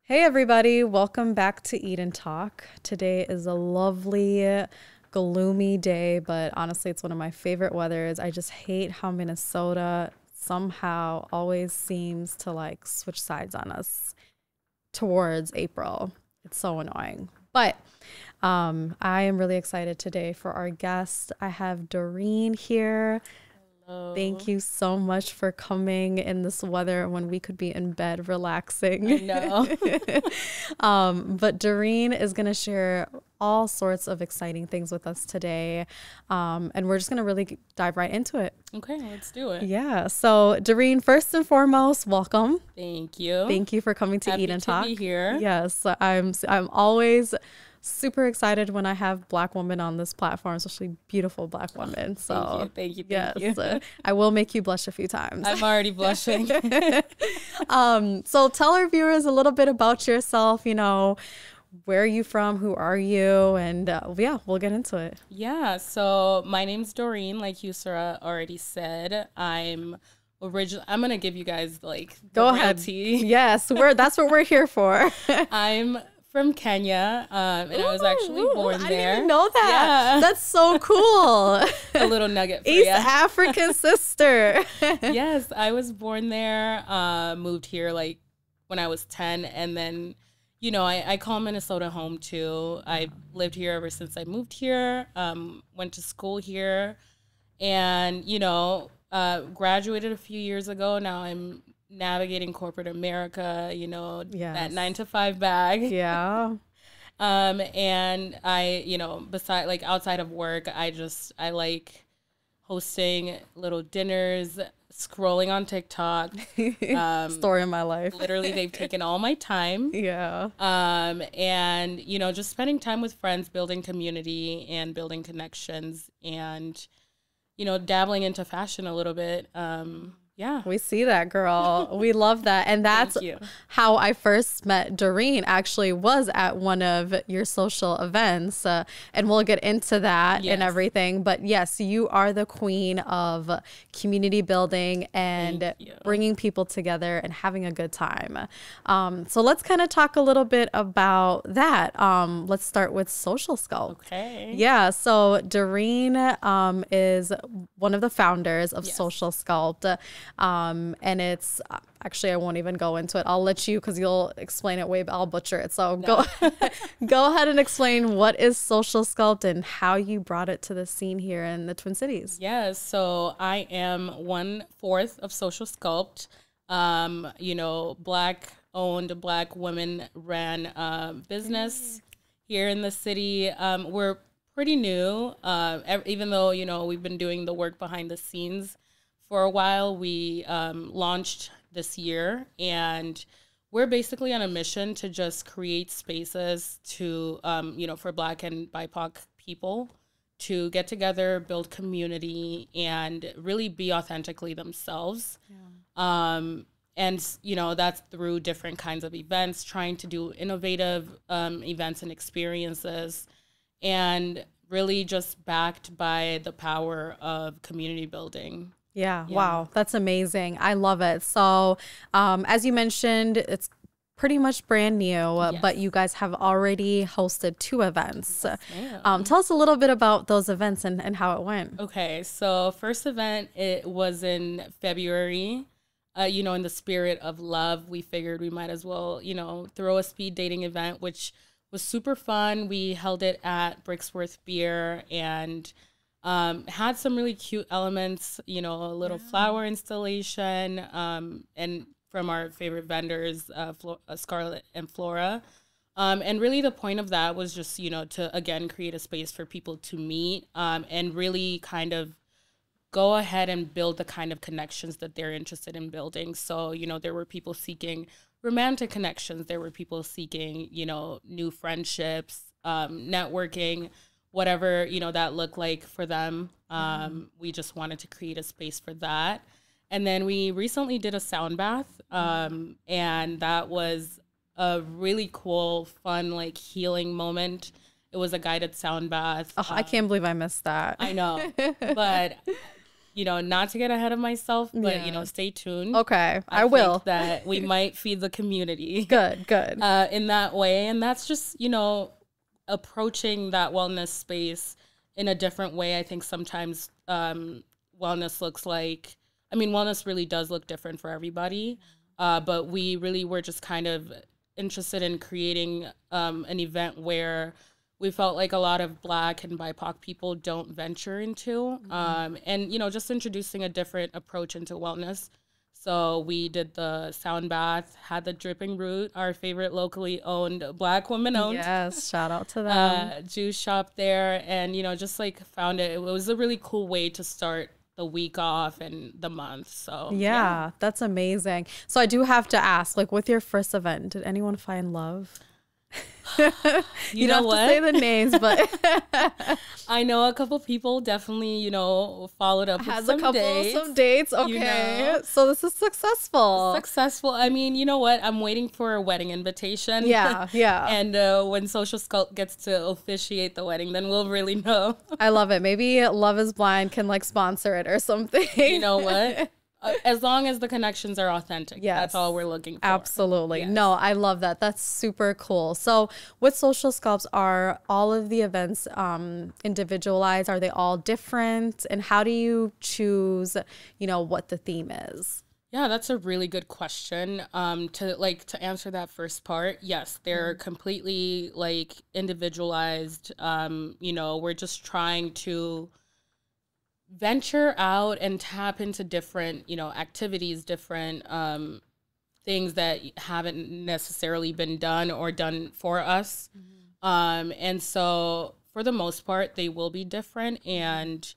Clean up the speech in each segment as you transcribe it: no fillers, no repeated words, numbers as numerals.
Hey everybody, welcome back to Eat and Talk. Today is a lovely, gloomy day, but honestly, it's one of my favorite weathers. I just hate how Minnesota somehow always seems to like switch sides on us towards April. It's so annoying. But I am really excited today for our guest. I have Doreen here. Hello. Thank you so much for coming in this weather when we could be in bed relaxing. I know. But Doreen is going to share all sorts of exciting things with us today. And we're just going to really dive right into it. Okay, let's do it. Yeah. So Doreen, first and foremost, welcome. Thank you. Thank you for coming to Happy Eat and to Talk. be here. Yes, I'm always super excited when I have Black women on this platform, especially beautiful Black women. So Thank you. yes, I will make you blush a few times. I'm already blushing. So tell our viewers a little bit about yourself, where are you from, who are you, and yeah, we'll get into it. Yeah, so my name's Doreen, like Yusra already said. I'm gonna give you guys like Go the ahead. real tea. Yes, that's what we're here for. I'm from Kenya, and I was actually born I there. didn't even know that. Yeah. That's so cool. A little nugget for East ya. African sister. Yes, I was born there, moved here like when I was 10, and then, I call Minnesota home too. I've lived here ever since I moved here, went to school here, and, graduated a few years ago. Now I'm navigating corporate America, that 9-to-5 bag. Yeah. And I, beside like outside of work, I like hosting little dinners, scrolling on TikTok. Story of my life. Literally, they've taken all my time. Yeah. And, just spending time with friends, building community and building connections and, dabbling into fashion a little bit. Yeah. We see that, girl. We love that. And that's how I first met Doreen, actually was at one of your social events. And we'll get into that and everything. But yes, you are the queen of community building and bringing people together and having a good time. So let's kind of talk a little bit about that. Let's start with Social Sculpt. Okay. Yeah. So Doreen is one of the founders of Social Sculpt. And it's actually, I won't even go into it. I'll let you, because you'll explain it I'll butcher it. So go ahead and explain what is Social Sculpt and how you brought it to the scene here in the Twin Cities. Yes. So I am 1/4 of Social Sculpt. Black owned, Black women ran business here in the city. We're pretty new, even though, we've been doing the work behind the scenes for a while. We launched this year, and we're basically on a mission to just create spaces to, for Black and BIPOC people to get together, build community, and really be authentically themselves. Yeah. And, that's through different kinds of events, trying to do innovative events and experiences, and really just backed by the power of community building. Yeah. Wow. That's amazing. I love it. So as you mentioned, it's pretty much brand new, but you guys have already hosted 2 events. Yes, tell us a little bit about those events and how it went. Okay. So first event, it was in February. In the spirit of love, we figured we might as well, throw a speed dating event, which was super fun. We held it at Bricksworth Beer and had some really cute elements, a little flower installation, and from our favorite vendors, Scarlet and Flora. And really the point of that was just, to, again, create a space for people to meet and really kind of go ahead and build the kind of connections that they're interested in building. So, there were people seeking romantic connections. There were people seeking, new friendships, networking, whatever, that looked like for them. We just wanted to create a space for that. And then we recently did a sound bath, and that was a really cool, fun, like healing moment. It was a guided sound bath. Oh, I can't believe I missed that. I know, but not to get ahead of myself, but, stay tuned. Okay, I will. Think that we might feed the community. Good. In that way. And that's just, approaching that wellness space in a different way. I think sometimes wellness looks like, wellness really does look different for everybody. But we really were just kind of interested in creating an event where we felt like a lot of Black and BIPOC people don't venture into, and, just introducing a different approach into wellness. So we did the sound bath, had the dripping root, our favorite locally owned Black woman owned. Yes, shout out to them. Juice shop there, and, just like found it was a really cool way to start the week off and the month. So yeah, that's amazing. So I do have to ask, like, with your first event, did anyone find love? You don't have to say the names, but I know a couple people definitely, followed up with some dates. Okay. So this is successful. You know what? I'm waiting for a wedding invitation. Yeah. And when Social Sculpt gets to officiate the wedding, then we'll really know. I love it. Maybe Love is Blind can like sponsor it or something. You know what? As long as the connections are authentic. Yes. That's all we're looking for. Absolutely. Yes. No, I love that. That's super cool. So with Social Sculpts, are all of the events individualized? Are they all different? And how do you choose, what the theme is? Yeah, that's a really good question. To answer that first part, yes, they're completely individualized. We're just trying to venture out and tap into different, activities, different things that haven't necessarily been done or done for us. And so for the most part, they will be different. And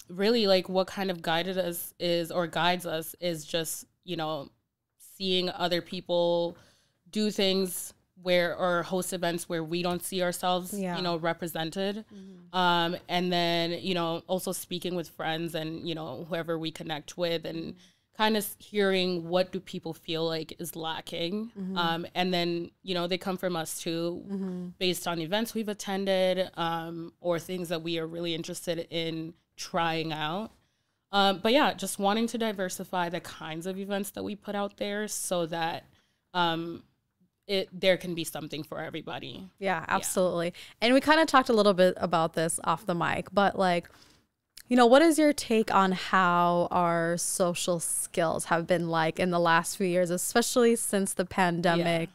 really what kind of guides us is just, seeing other people do things or host events where we don't see ourselves, represented. And then, also speaking with friends and, whoever we connect with and kind of hearing what do people feel like is lacking. And then, they come from us too, based on events we've attended or things that we are really interested in trying out. But yeah, just wanting to diversify the kinds of events that we put out there so that there can be something for everybody. Yeah, absolutely. Yeah. And we kind of talked a little bit about this off the mic, but what is your take on how our social skills have been in the last few years, especially since the pandemic?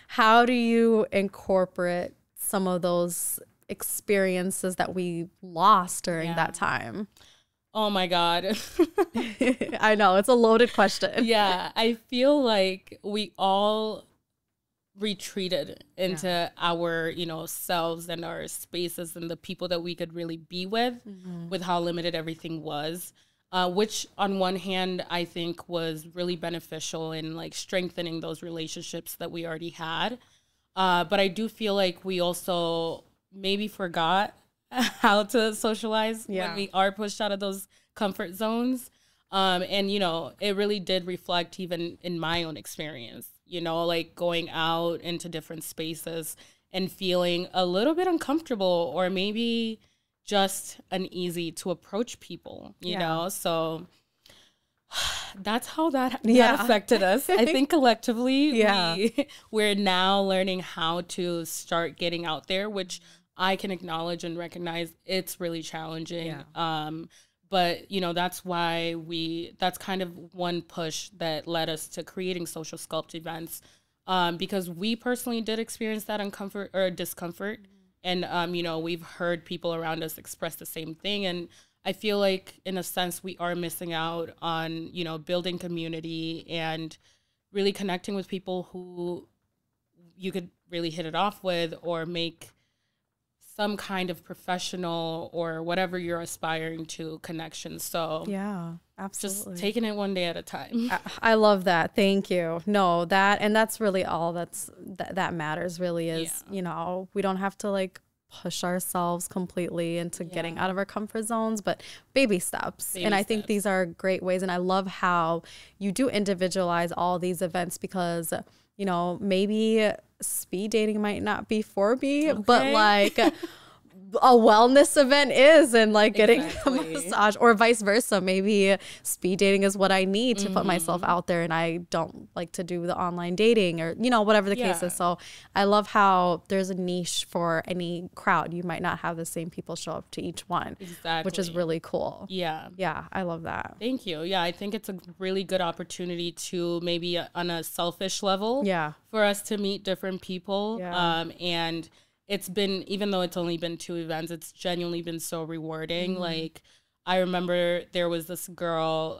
How do you incorporate some of those experiences that we lost during that time? Oh my God. I know, it's a loaded question. Yeah, I feel like we all retreated into our, selves and our spaces and the people that we could really be with how limited everything was, which on one hand, I think was really beneficial in strengthening those relationships that we already had. But I do feel like we also maybe forgot how to socialize when we are pushed out of those comfort zones. And, it really did reflect even in my own experience, going out into different spaces and feeling a little bit uncomfortable or maybe just uneasy to approach people, you know? So that's how that affected us. I think collectively, we're now learning how to start getting out there, which I can acknowledge and recognize it's really challenging. But, that's why that's kind of one push that led us to creating Social Sculpt Events, because we personally did experience that discomfort. And, we've heard people around us express the same thing. And I feel like, in a sense, we are missing out on, building community and really connecting with people who you could really hit it off with or make some kind of professional or whatever you're aspiring to connection. So yeah, absolutely. Just taking it one day at a time. I love that. Thank you. No, that's really all that matters really is, we don't have to push ourselves completely into getting out of our comfort zones, but baby steps. I think these are great ways. And I love how you do individualize all these events because, maybe speed dating might not be for me, but a wellness event is, and like getting a massage, or vice versa. Maybe speed dating is what I need to put myself out there, and I don't like to do the online dating, or, you know, whatever the case is. So I love how there's a niche for any crowd. You might not have the same people show up to each one, which is really cool. Yeah, I love that. Thank you. Yeah, I think it's a really good opportunity to maybe on a selfish level for us to meet different people. And it's been, even though it's only been 2 events, it's genuinely been so rewarding. Like, I remember there was this girl,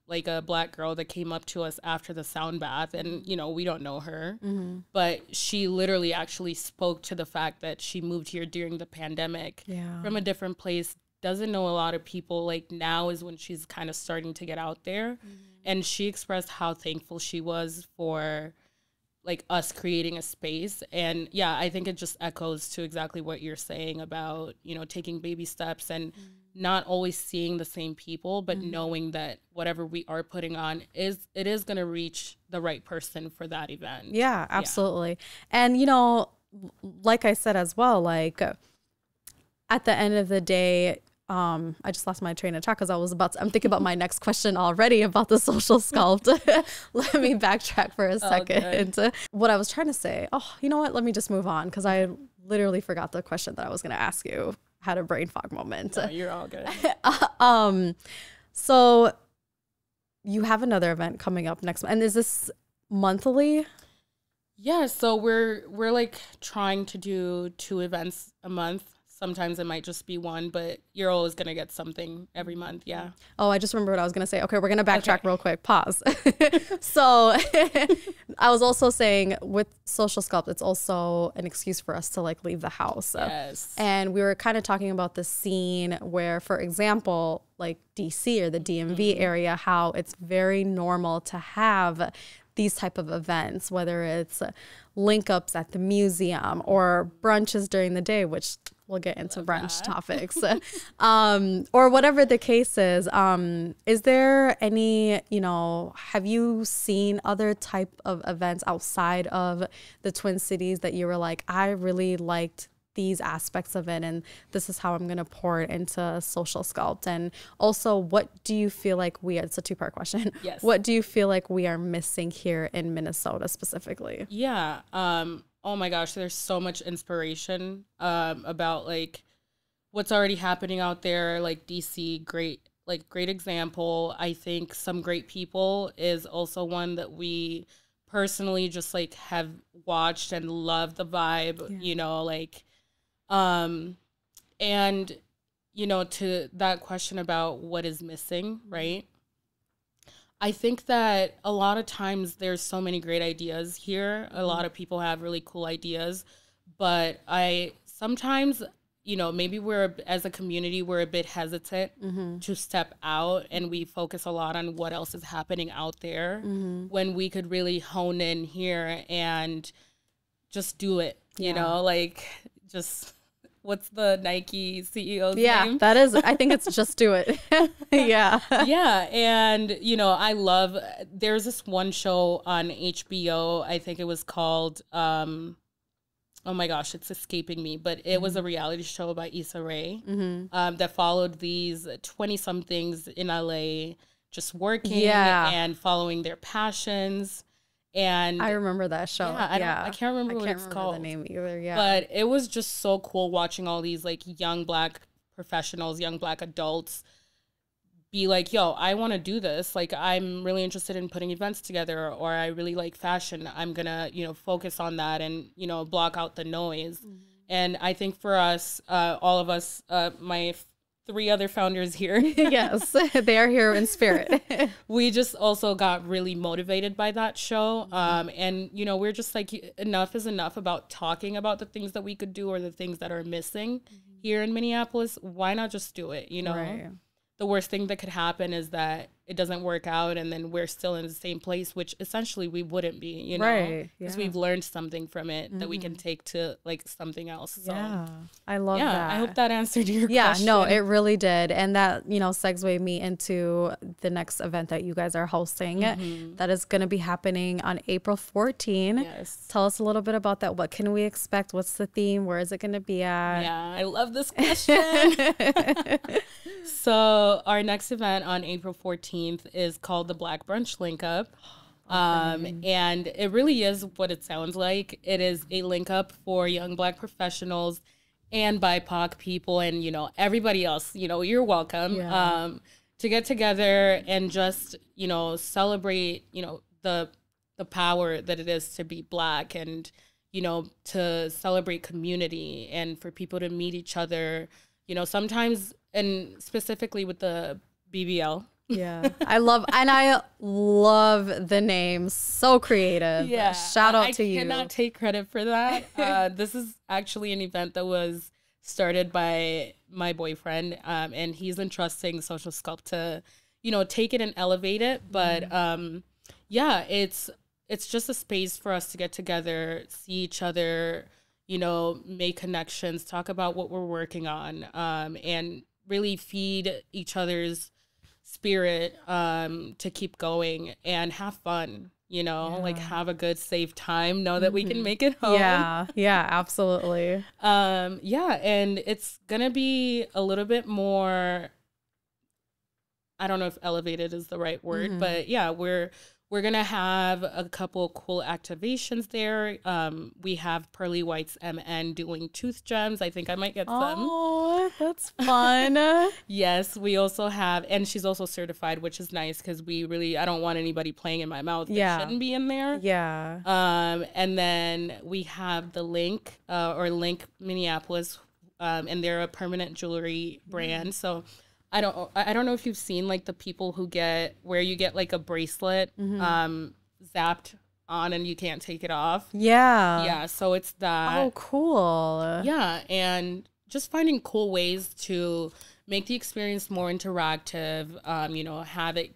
like a Black girl, that came up to us after the sound bath, and, you know, we don't know her, but she literally actually spoke to the fact that she moved here during the pandemic from a different place, doesn't know a lot of people. Like, now is when she's kind of starting to get out there. And she expressed how thankful she was for, like, us creating a space. And yeah, I think it just echoes to exactly what you're saying about, you know, taking baby steps and not always seeing the same people, but knowing that whatever we are putting on is going to reach the right person for that event. Yeah, absolutely. And, you know, like I said as well, like, at the end of the day, I just lost my train of thought because I'm thinking about my next question already about the social sculpt. Let me backtrack for a second. What I was trying to say, you know what? Let me just move on, because I literally forgot the question that I was going to ask you. Had a brain fog moment. No, you're all good. So you have another event coming up next month, and is this monthly? Yeah, so we're like trying to do 2 events a month. Sometimes it might just be 1, but you're always going to get something every month. Yeah. Oh, I just remember what I was going to say. Okay, we're going to backtrack real quick. Pause. So I was also saying with Social Sculpt, it's also an excuse for us to like leave the house. Yes. And we were kind of talking about the scene where, for example, like DC or the DMV area, how it's very normal to have these type of events, whether it's link ups at the museum or brunches during the day, which we'll get into brunch topics, or whatever the case is. Is there any, you know, have you seen other type of events outside of the Twin Cities that you were like, I really liked these aspects of it, and this is how I'm going to pour it into Social Sculpt? And also, what do you feel like it's a 2-part question. Yes. What do you feel like we are missing here in Minnesota specifically? Yeah. Oh my gosh, there's so much inspiration about like what's already happening out there. Like DC, great example. I think Some Great People is also one that we personally just like have watched and love the vibe, you know, like, and, you know, to that question about what is missing, right? I think that a lot of times there's so many great ideas here. A lot of people have really cool ideas, but sometimes, you know, maybe as a community, we're a bit hesitant to step out, and we focus a lot on what else is happening out there when we could really hone in here and just do it, you know, like just... What's the Nike CEO's name? Yeah, that is, I think it's Just Do It. Yeah. Yeah. And, you know, there's this one show on HBO, I think it was called, oh my gosh, it's escaping me, but it was a reality show by Issa Rae that followed these 20-somethings in LA just working and following their passions. And I remember that show. I can't remember what it's called. The name either. Yeah, but it was just so cool watching all these like young Black professionals, young Black adults be like, yo, I want to do this. Like, I'm really interested in putting events together, or I really like fashion. I'm gonna, you know, focus on that and, you know, block out the noise. And I think for us, all of us, my 3 other founders here. Yes, they are here in spirit. We just also got really motivated by that show. And, you know, we're just like, enough is enough about talking about the things that we could do or the things that are missing here in Minneapolis. Why not just do it? You know, the worst thing that could happen is that it doesn't work out and then we're still in the same place, which essentially we wouldn't be, you know, because we've learned something from it that we can take to like something else. So I love that. I hope that answered your question. No, it really did. And that, you know, segued me into the next event that you guys are hosting that is going to be happening on April 14. Yes. Tell us a little bit about that. What can we expect? What's the theme? Where is it going to be at? Yeah, I love this question. So our next event on April 14th is called the Black Brunch Link Up. And it really is what it sounds like. It is a link up for young Black professionals and BIPOC people and, you know, everybody else. You know, you're welcome to get together and just, you know, celebrate, you know, the power that it is to be Black and, you know, to celebrate community and for people to meet each other, you know, sometimes, and specifically with the BBL. Yeah, I love the name. So creative. Yeah, shout out to you. I cannot take credit for that. This is actually an event that was started by my boyfriend, and he's entrusting Social Sculpt to, you know, take it and elevate it. But yeah, it's just a space for us to get together, see each other, you know, make connections, talk about what we're working on, and really feed each other's spirit to keep going and have fun, you know, like have a good safe time, know that we can make it home. Yeah, absolutely. And it's gonna be a little bit more, I don't know if elevated is the right word, but yeah, we're gonna have a couple cool activations there. We have Pearly White's MN doing tooth gems. I think I might get some. Oh, that's fun. Yes, we also have, and she's also certified, which is nice because I don't want anybody playing in my mouth that shouldn't be in there. Yeah. And then we have the Link Link Minneapolis, and they're a permanent jewelry brand. So I don't know if you've seen like the people who where you get like a bracelet zapped on and you can't take it off. Yeah, so it's that. Oh, cool. Yeah, and just finding cool ways to make the experience more interactive, you know, have it,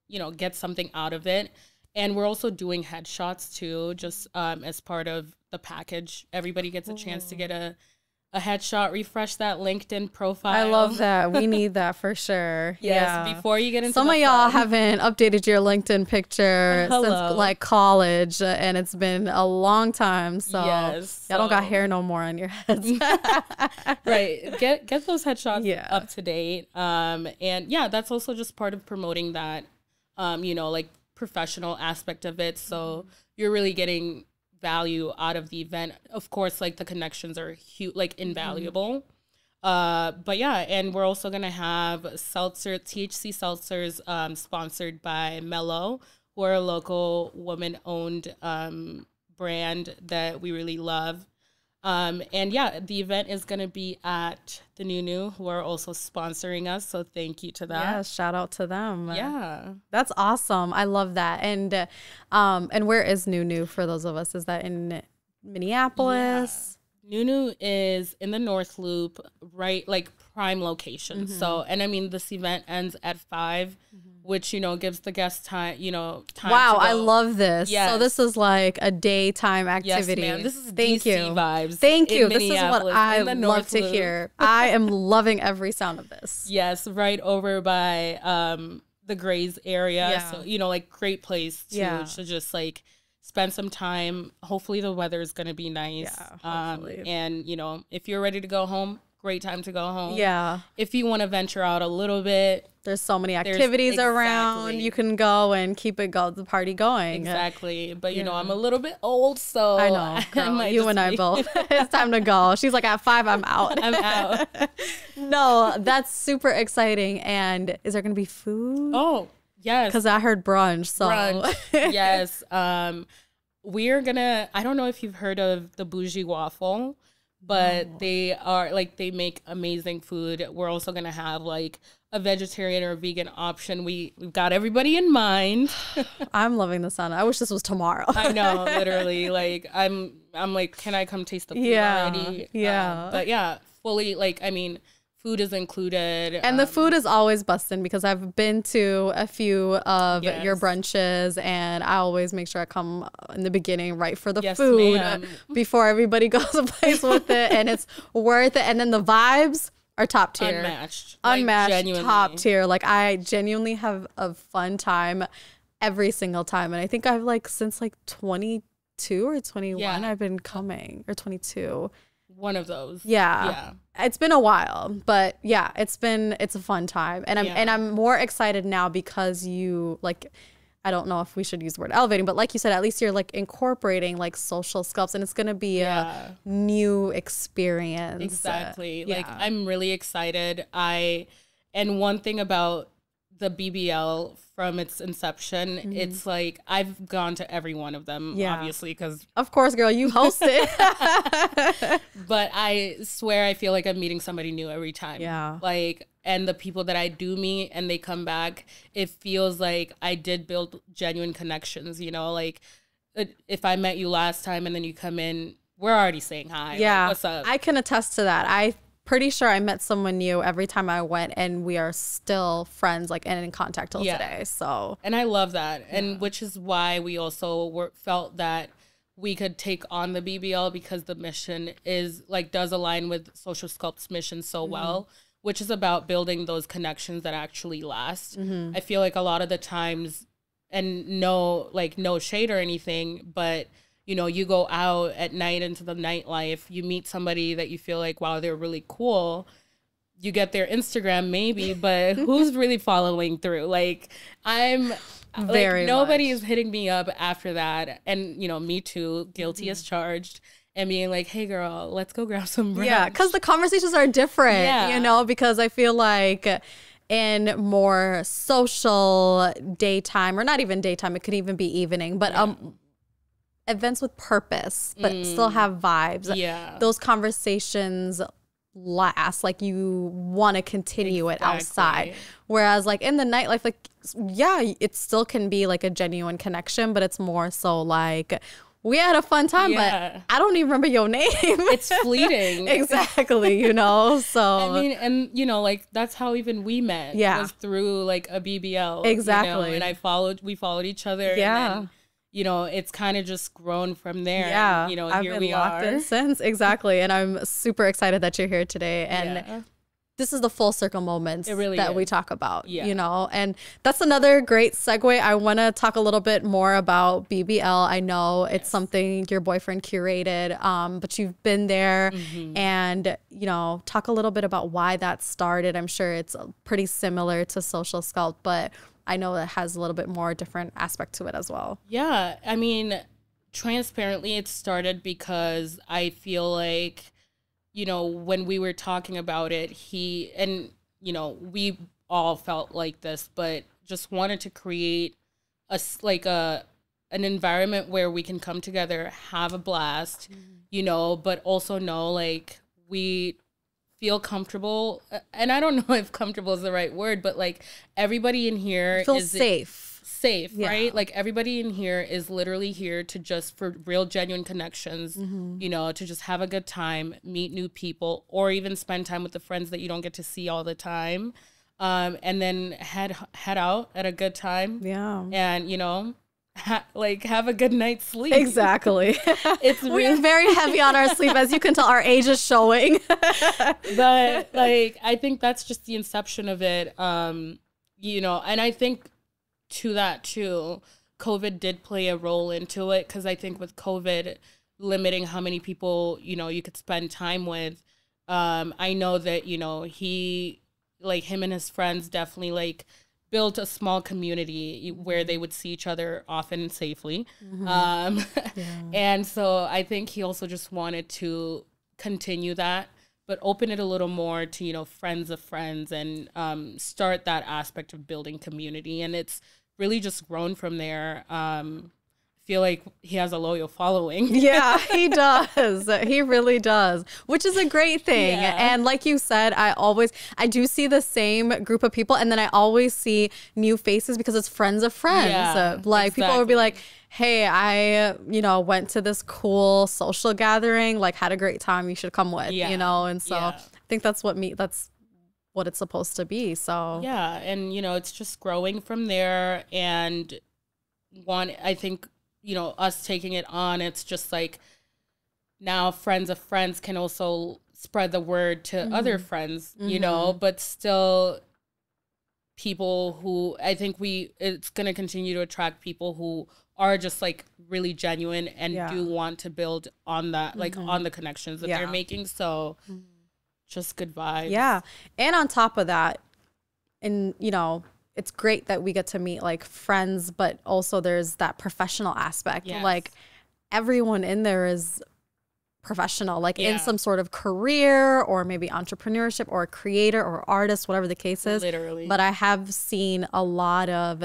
you know, get something out of it. And we're also doing headshots too, just as part of the package. Everybody gets a chance to get a headshot, refresh that LinkedIn profile. I love that. We need that for sure. Yes, before you get into some of y'all haven't updated your LinkedIn picture since like college, and it's been a long time. So y'all don't got hair no more on your heads. Right. Get those headshots up to date. And yeah, that's also just part of promoting that, you know, like professional aspect of it. So you're really getting value out of the event. Of course, like the connections are huge, like invaluable. But yeah, and we're also gonna have THC seltzers sponsored by Mellow, who are a local woman-owned brand that we really love. And yeah, the event is gonna be at the Nunu, who are also sponsoring us. So thank you to that. Yeah, shout out to them. Yeah, that's awesome. I love that. And where is Nunu for those of us? Is that in Minneapolis? Yeah. Nunu is in the North Loop, right, like prime location. So, and I mean, this event ends at 5. Which, you know, gives the guests time, you know, time. Wow, I love this. Yes. So this is like a daytime activity. Yes, ma'am. This is DC vibes. Thank you. This is what I love to hear. I am loving every sound of this. Yes, right over by the Grays area. Yeah. So, you know, like great place to just like spend some time. Hopefully the weather is going to be nice. Yeah, and, you know, if you're ready to go home, great time to go home. Yeah. If you want to venture out a little bit, there's so many activities around. You can go and keep the party going. Exactly. But, you know, I'm a little bit old, so I know. Girl, you and I both. It's time to go. She's like, at 5, I'm out. I'm out. No, that's super exciting. And is there going to be food? Oh, yes. Because I heard brunch. So brunch. Yes. We're going to, I don't know if you've heard of the Bougie Waffle, but they are like, they make amazing food. We're also going to have like a vegetarian or a vegan option. We've got everybody in mind. I'm loving the sound. I wish this was tomorrow. I know, literally. Like I'm like, can I come taste the food already? Yeah. But yeah, fully Food is included. And the food is always busting because I've been to a few of your brunches, and I always make sure I come in the beginning right for the food before everybody goes a place with it, and it's worth it. And then the vibes are top tier. Unmatched, like, top tier. Like, I genuinely have a fun time every single time. And I think I've like since like 22 or 21 I've been coming, or 22. One of those. Yeah. It's been a while, but yeah, it's a fun time. And I'm more excited now because you, like, I don't know if we should use the word elevating, but like you said, at least you're like incorporating like social sculpts, and it's going to be a new experience. Exactly. Like, I'm really excited. And one thing about the BBL from its inception, it's like I've gone to every one of them, obviously, because of course, girl, you hosted. But I swear I feel like I'm meeting somebody new every time. Yeah. Like, and the people that I do meet and they come back, it feels like I did build genuine connections, you know, like if I met you last time and then you come in, we're already saying hi. Yeah. Like, what's up? I can attest to that. I pretty sure I met someone new every time I went, and we are still friends, like, and in contact till today. So, and I love that, and which is why we also felt that we could take on the BBL, because the mission is like does align with Social Sculpt's mission so well, which is about building those connections that actually last. I feel like a lot of the times, and no shade or anything, but you know, you go out at night into the nightlife, you meet somebody that you feel like, wow, they're really cool. You get their Instagram maybe, but who's really following through? Like, nobody is hitting me up after that. And, you know, me too, guilty as charged, and being like, hey girl, let's go grab some brunch. Yeah, because the conversations are different, you know, because I feel like in more social daytime, or not even daytime, it could even be evening, but events with purpose, but still have vibes. Yeah. Those conversations last. Like, you want to continue it outside. Whereas like in the nightlife, like, it still can be like a genuine connection, but it's more so like, we had a fun time, but I don't even remember your name. It's fleeting. Exactly, you know? So, I mean, and you know, like, that's how even we met. Was through like a BBL. Exactly. You know? And we followed each other. Yeah. And then, you know, it's kind of just grown from there. Yeah. And, you know, here we are. I've been locked in since. Exactly. And I'm super excited that you're here today. And this is the full circle moments that we talk about, you know, and that's another great segue. I want to talk a little bit more about BBL. I know it's something your boyfriend curated, but you've been there, and, you know, talk a little bit about why that started. I'm sure it's pretty similar to Social Sculpt, but I know it has a little bit more different aspect to it as well. Yeah. I mean, transparently, it started because I feel like, you know, when we were talking about it, and, you know, we all felt like this, but just wanted to create an environment where we can come together, have a blast, you know, but also know, like, we feel comfortable, and I don't know if comfortable is the right word, but like, everybody in here is safe, right? Like, everybody in here is literally here to just for real genuine connections, you know, to just have a good time, meet new people, or even spend time with the friends that you don't get to see all the time, and then head out at a good time, and, you know, have a good night's sleep. Exactly. We're very heavy on our sleep, as you can tell. Our age is showing. But like, I think that's just the inception of it. You know, and I think to that too, COVID did play a role into it, because I think with COVID limiting how many people, you know, you could spend time with, I know that, you know, him and his friends definitely like built a small community where they would see each other often and safely. And so I think he also just wanted to continue that, but open it a little more to, you know, friends of friends, and start that aspect of building community. And it's really just grown from there. Feel like he has a loyal following. Yeah, he does. He really does, which is a great thing. And like you said, I do see the same group of people, and then I always see new faces because it's friends of friends. People would be like, hey, I, you know, went to this cool social gathering, like, had a great time, you should come with, you know? And so I think that's what it's supposed to be. So yeah, and you know, it's just growing from there. And I think, you know, us taking it on, it's just like now friends of friends can also spread the word to other friends, you know, but still people who I think it's going to continue to attract people who are just like really genuine and do want to build on that, like on the connections that they're making. So just good vibes. Yeah. And on top of that, and you know, it's great that we get to meet like friends, but also there's that professional aspect. Yes. Like everyone in there is professional, like in some sort of career or maybe entrepreneurship or a creator or artist, whatever the case is. Literally. But I have seen a lot of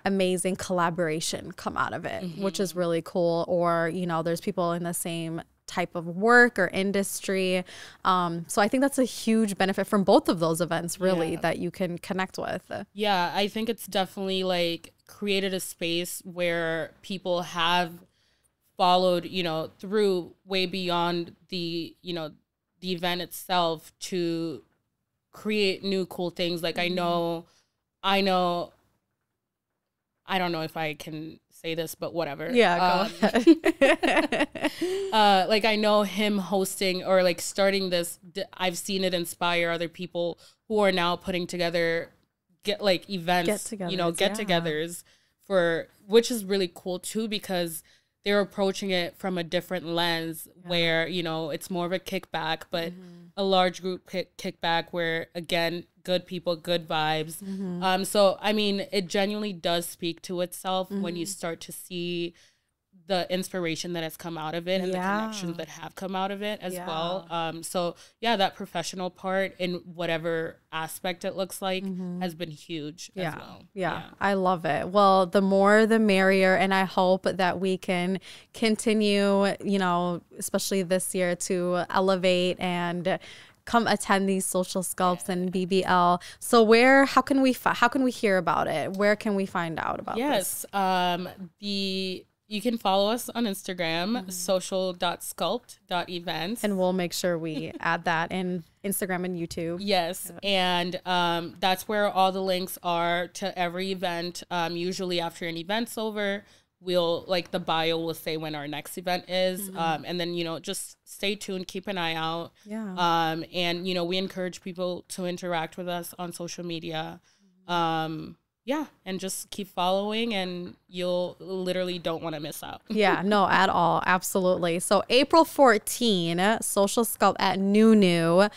amazing collaboration come out of it, which is really cool. Or, you know, there's people in the same type of work or industry. So I think that's a huge benefit from both of those events, really, that you can connect with. Yeah, I think it's definitely like created a space where people have followed, you know, through way beyond the, you know, the event itself to create new cool things. Like I don't know if I can say this, but whatever. Yeah, go ahead. Like I know him hosting or like starting this, I've seen it inspire other people who are now putting together events, get-togethers for, which is really cool too, because they're approaching it from a different lens where, you know, it's more of a kickback, but a large group kickback where, again, good people, good vibes. So, I mean, it genuinely does speak to itself when you start to see the inspiration that has come out of it and the connections that have come out of it as well. So yeah, that professional part in whatever aspect it looks like has been huge as well. Yeah, I love it. Well, the more the merrier. And I hope that we can continue, you know, especially this year, to elevate and come attend these social sculpts and BBL. So how can we hear about it? Where can we find out about this? You can follow us on Instagram, social.sculpt.events. And we'll make sure we add that in Instagram and YouTube. Yes. And that's where all the links are to every event. Usually after an event's over, the bio will say when our next event is. And then, you know, just stay tuned, keep an eye out. Yeah. And, you know, we encourage people to interact with us on social media. Yeah, and just keep following and you'll literally don't want to miss out. Yeah, no, at all. Absolutely. So April 14, Social Sculpt at New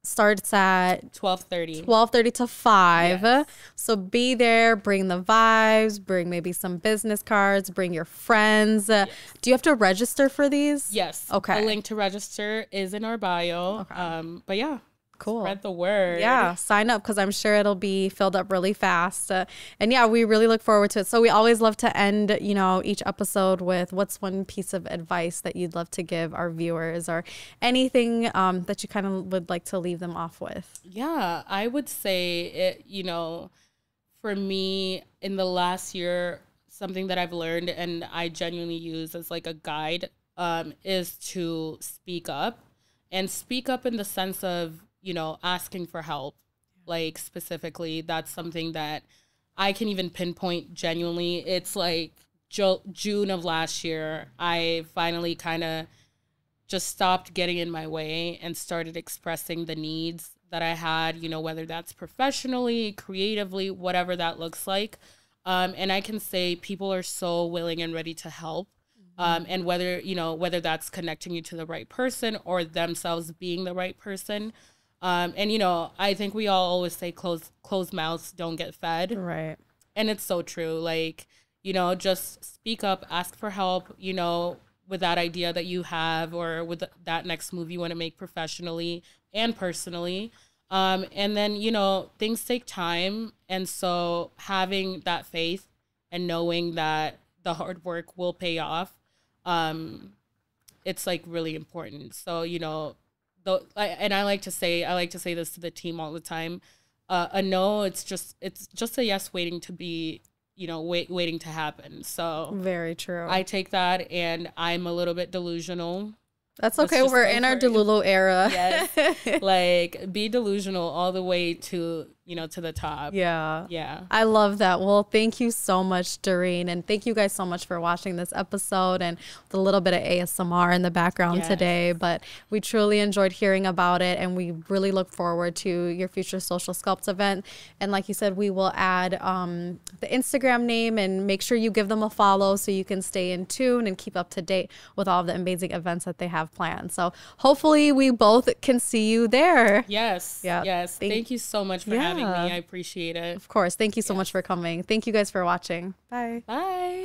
starts at 12:30 to 5. Yes. So be there, bring the vibes, bring maybe some business cards, bring your friends. Yes. Do you have to register for these? Yes. Okay. A link to register is in our bio. Okay. But yeah. Cool. Spread the word. Yeah, sign up because I'm sure it'll be filled up really fast. And yeah, we really look forward to it. So we always love to end, you know, each episode with what's one piece of advice that you'd love to give our viewers or anything that you kind of would like to leave them off with. Yeah, I would say it, you know, for me in the last year, something that I've learned and I genuinely use as like a guide is to speak up, and speak up in the sense of, you know, asking for help. Like specifically, that's something that I can even pinpoint genuinely. It's like June of last year, I finally kind of just stopped getting in my way and started expressing the needs that I had, you know, whether that's professionally, creatively, whatever that looks like. And I can say people are so willing and ready to help. And whether that's connecting you to the right person or themselves being the right person. And, you know, I think we all always say closed mouths don't get fed. Right. And it's so true. Like, you know, just speak up, ask for help, you know, with that idea that you have or with that next move you want to make professionally and personally. And then, you know, things take time. And so having that faith and knowing that the hard work will pay off, it's like really important. So, you know, I like to say this to the team all the time. A no, it's just a yes waiting to be, you know, waiting to happen. So very true. I take that, and I'm a little bit delusional. That's okay. We're in our Delulu era. Yes. Like, be delusional all the way to, you know, to the top. Yeah. Yeah. I love that. Well, thank you so much, Doreen. And thank you guys so much for watching this episode and with a little bit of ASMR in the background today. But we truly enjoyed hearing about it. And we really look forward to your future Social Sculpt event. And like you said, we will add the Instagram name and make sure you give them a follow so you can stay in tune and keep up to date with all of the amazing events that they have planned. So hopefully we both can see you there. Yes. Yeah. Yes. Thank you so much for having me. I appreciate it. Of course. Thank you so much for coming. Thank you guys for watching. Bye. Bye.